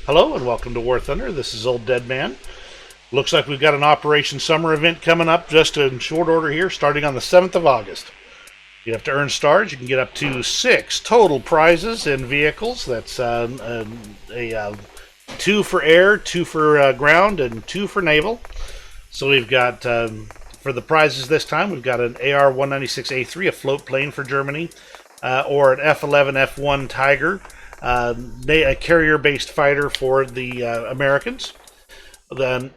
Hello and welcome to War Thunder. This is Old Dead Man. Looks like we've got an Operation Summer event coming up just in short order here, starting on the 7th of August. You have to earn stars. You can get up to 6 total prizes in vehicles. That's 2 for air, 2 for ground, and 2 for naval. So we've got, for the prizes this time, we've got an AR-196A3, a float plane for Germany, or an F-11F1 Tiger, a carrier-based fighter for the Americans. Then,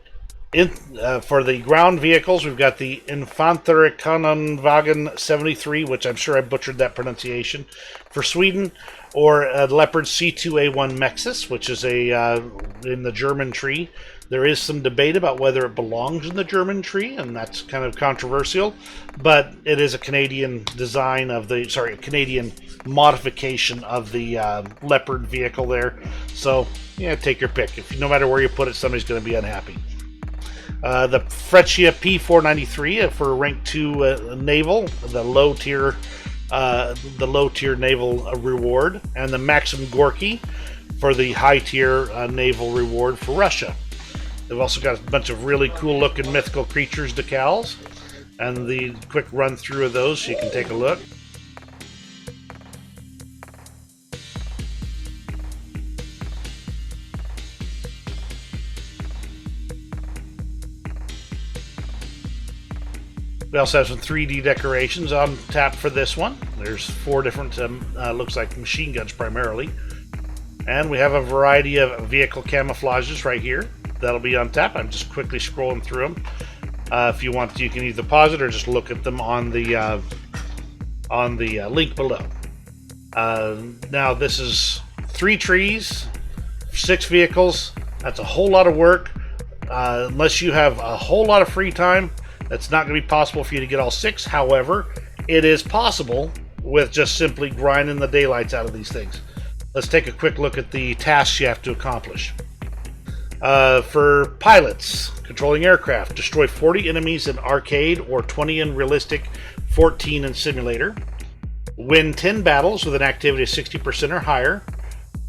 for the ground vehicles, we've got the Infanterikanowagen 73, which I'm sure I butchered that pronunciation, for Sweden, or a Leopard C2A1 Mexus, which is in the German tree. There is some debate about whether it belongs in the German tree, and that's kind of controversial, but it is a Canadian design of a Canadian modification of the Leopard vehicle there. So, yeah, take your pick. No matter where you put it, somebody's going to be unhappy. The Freccia P493 for rank 2 naval, the low tier naval reward, and the Maxim Gorky for the high tier naval reward for Russia. They've also got a bunch of really cool looking mythical creatures decals, and the quick run through of those so you can take a look. We also have some 3D decorations on tap for this one. There's 4 different, looks like machine guns primarily. And we have a variety of vehicle camouflages right here. That'll be on tap. I'm just quickly scrolling through them. If you want to, you can either pause it or just look at them on the link below. Now this is 3 trees, 6 vehicles. That's a whole lot of work. Unless you have a whole lot of free time, that's not going to be possible for you to get all 6. However, it is possible with just simply grinding the daylights out of these things. Let's take a quick look at the tasks you have to accomplish. For pilots, controlling aircraft, destroy 40 enemies in arcade or 20 in realistic, 14 in simulator. Win 10 battles with an activity of 60% or higher.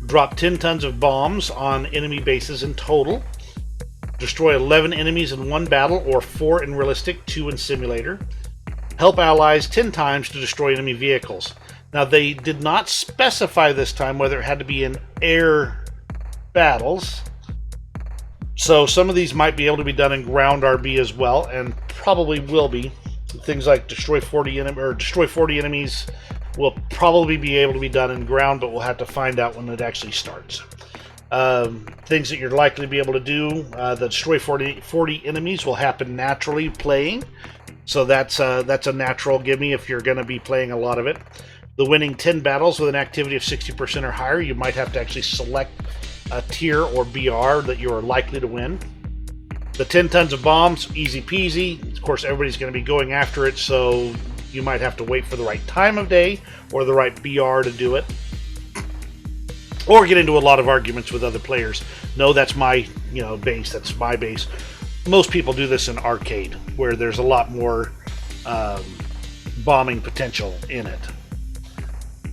Drop 10 tons of bombs on enemy bases in total. Destroy 11 enemies in 1 battle or 4 in realistic, 2 in simulator. Help allies 10 times to destroy enemy vehicles. Now they did not specify this time whether it had to be in air battles. So some of these might be able to be done in ground RB as well, and probably will be. Things like destroy 40 enemies will probably be able to be done in ground, but we'll have to find out when it actually starts. Things that you're likely to be able to do, the destroy 40 enemies will happen naturally playing. So that's a natural gimme if you're going to be playing a lot of it. The winning 10 battles with an activity of 60% or higher, you might have to actually select a tier or BR that you are likely to win. The 10 tons of bombs, easy peasy. Of course, everybody's going to be going after it, so you might have to wait for the right time of day or the right BR to do it. Or get into a lot of arguments with other players. No, that's my base, that's my base. Most people do this in arcade, where there's a lot more bombing potential in it.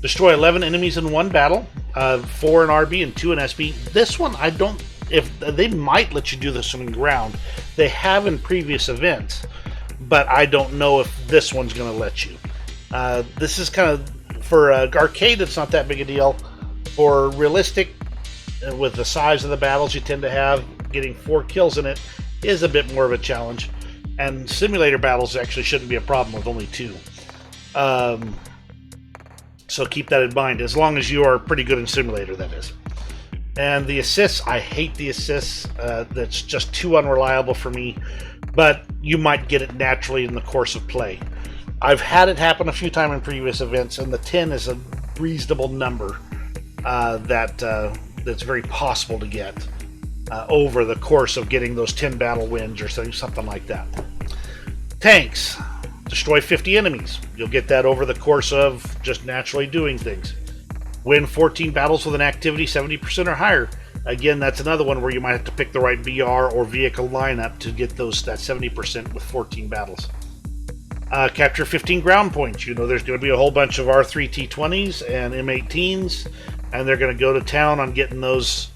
Destroy 11 enemies in 1 battle, 4 in RB and 2 in SB. This one, they might let you do this one in ground. They have in previous events, but I don't know if this one's going to let you. This is kind of, for arcade, it's not that big a deal. For realistic, with the size of the battles you tend to have, getting 4 kills in it is a bit more of a challenge. And simulator battles actually shouldn't be a problem with only 2. So keep that in mind, as long as you are pretty good in simulator, that is. And the assists, I hate the assists. That's just too unreliable for me. But you might get it naturally in the course of play. I've had it happen a few times in previous events, and the 10 is a reasonable number. That's very possible to get over the course of getting those 10 battle wins or something like that. Tanks, destroy 50 enemies. You'll get that over the course of just naturally doing things. Win 14 battles with an activity 70% or higher. Again, that's another one where you might have to pick the right BR or vehicle lineup to get that 70% with 14 battles. Capture 15 ground points. There's going to be a whole bunch of R3 T20s and M18s, and they're going to go to town on getting those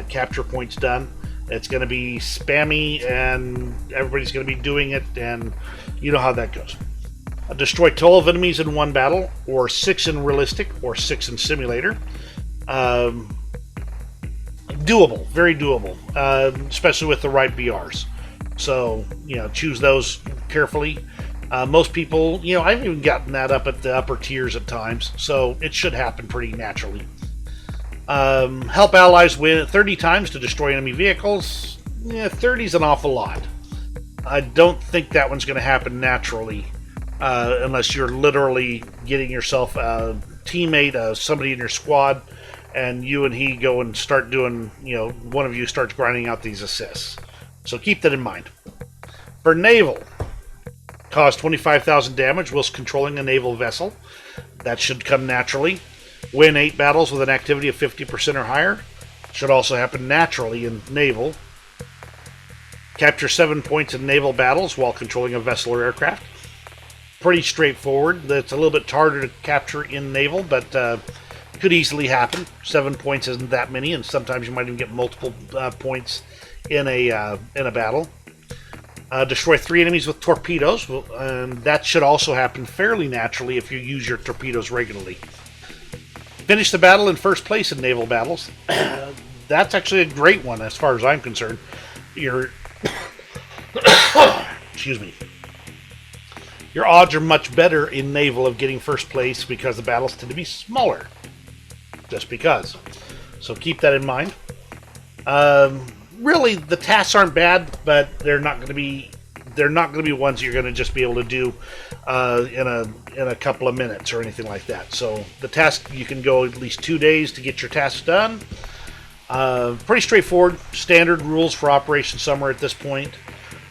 capture points done. It's going to be spammy, and everybody's going to be doing it, and you know how that goes. Destroy 12 enemies in one battle, or 6 in realistic, or 6 in simulator. Doable, very doable, especially with the right BRs. So, choose those carefully. Most people, I've even gotten that up at the upper tiers at times, so it should happen pretty naturally. Help allies win 30 times to destroy enemy vehicles. 30 is an awful lot. I don't think that one's going to happen naturally, unless you're literally getting yourself a teammate, somebody in your squad, and you and he go and start doing, one of you starts grinding out these assists. So keep that in mind. For naval, cause 25,000 damage whilst controlling a naval vessel. That should come naturally. Win 8 battles with an activity of 50% or higher. Should also happen naturally in naval. Capture 7 points in naval battles while controlling a vessel or aircraft. Pretty straightforward. That's a little bit harder to capture in naval, but could easily happen. 7 points isn't that many, and sometimes you might even get multiple points in a battle. Destroy 3 enemies with torpedoes, and that should also happen fairly naturally if you use your torpedoes regularly. Finish the battle in first place in naval battles. That's actually a great one as far as I'm concerned. Excuse me. Your odds are much better in naval of getting first place because the battles tend to be smaller. Just because. So keep that in mind. Really, the tasks aren't bad, but they're not going to be ones you're going to just be able to do in a couple of minutes or anything like that. So the task, you can go at least 2 days to get your tasks done. Pretty straightforward, standard rules for Operation Summer at this point.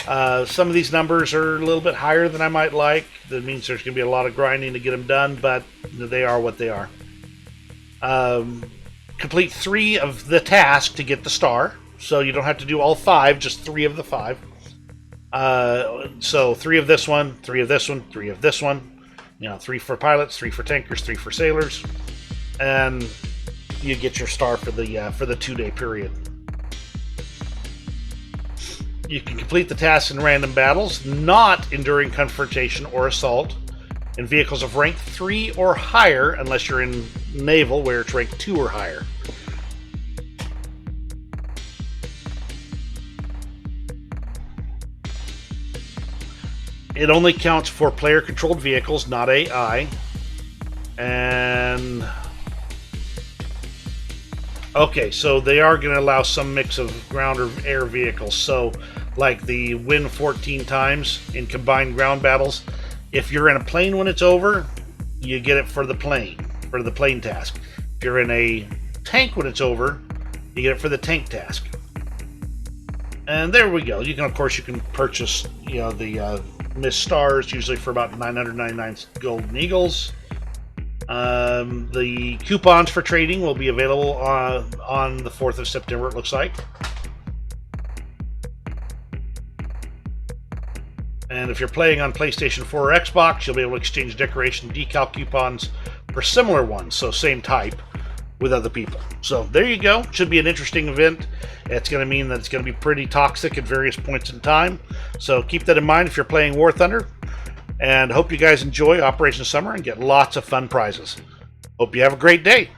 Some of these numbers are a little bit higher than I might like. That means there's going to be a lot of grinding to get them done, but they are what they are. Complete 3 of the task to get the star. So you don't have to do all 5, just 3 of the 5. So 3 of this one, 3 of this one, 3 of this one. 3 for pilots, 3 for tankers, 3 for sailors, and you get your star for the 2-day period. You can complete the tasks in random battles, not enduring confrontation or assault, in vehicles of rank 3 or higher, unless you're in naval where it's rank 2 or higher. It only counts for player-controlled vehicles, not AI. And okay, so they are going to allow some mix of ground or air vehicles. So, like the win 14 times in combined ground battles. If you're in a plane when it's over, you get it for the plane task. If you're in a tank when it's over, you get it for the tank task. And there we go. You can purchase, the Miss Stars, usually for about 999 golden eagles. The coupons for trading will be available on the 4th of September, it looks like. And if you're playing on PlayStation 4 or Xbox, you'll be able to exchange decoration decal coupons for similar ones, so same type, with other people. So there you go. Should be an interesting event. It's going to mean that it's going to be pretty toxic at various points in time. So keep that in mind if you're playing War Thunder. And hope you guys enjoy Operation Summer and get lots of fun prizes. Hope you have a great day.